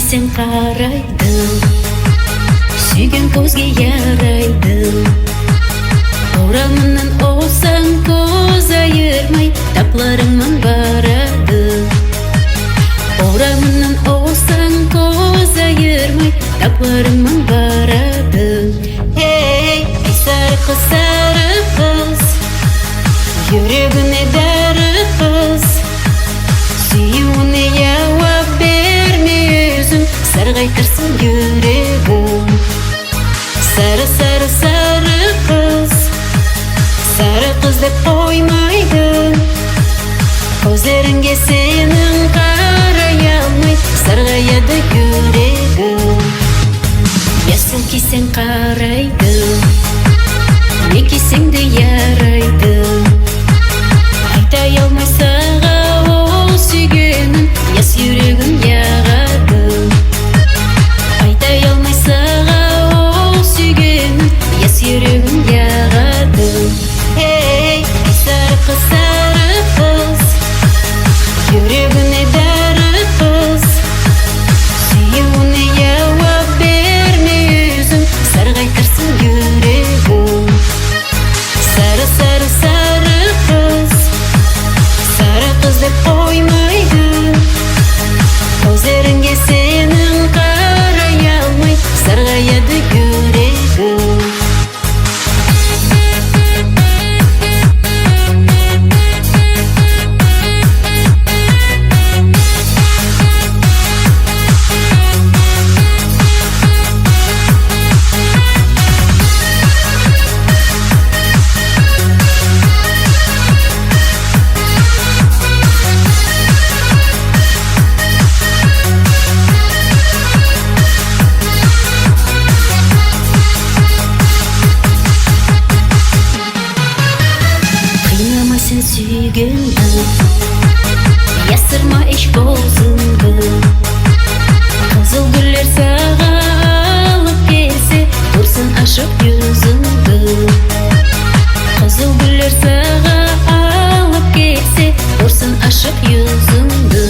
сен қарайдың, сүйген көзге ярайдың. Орамынан олсаң көз айырмай, тапларыңман барады. Орамынан олсаң көз айырмай, тапларыңман барады. Ей, сары қыз, жүрегіне дәрі қыз, сүйуіне жауап берме өзің, сарғайтырсың жүрегім. Сары қыз, сары қыз деп қоймайды, көздеріңге сенің қарай алмай, сарғаяды жүрегім. Ясыл кисең қарайды, не кисең де ярайды. Айтай алмай саға ол сүйгенін, яс жүрегім яғады. Айтай алмай саға ол сүйгенін, яс жүрегім яғады. Ей, сары қыз, жүрегіне дәрі қыз, сүйуіне жауап берме өзің, сарғайтырсың жүрегім. Сары қыз деп қоймайды, көздеріңге сенің қарай алмай, сарғаяды жүрегім. Сен сүйгенді, ясырма еш көзіңді. Қызыл гүлдер саға алып келсе, көрсін ашық жүзіңді. Қызыл гүлдер саға алып келсе, көрсін ашық жүзіңді.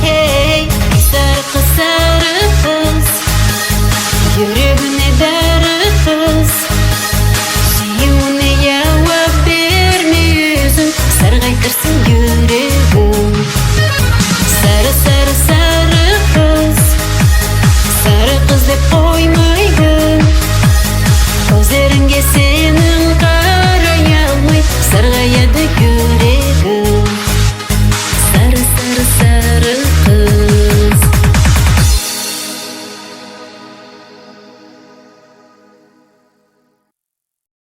Ей, сары қыз, жүрегіне дәрі қыз, сүйуіне жауап берме өзің, сарғайтырсың жүрегім. Сары қыз деп қоймайды, көздеріңге сенің қарай алмай, сарғаяды жүрегім. Сары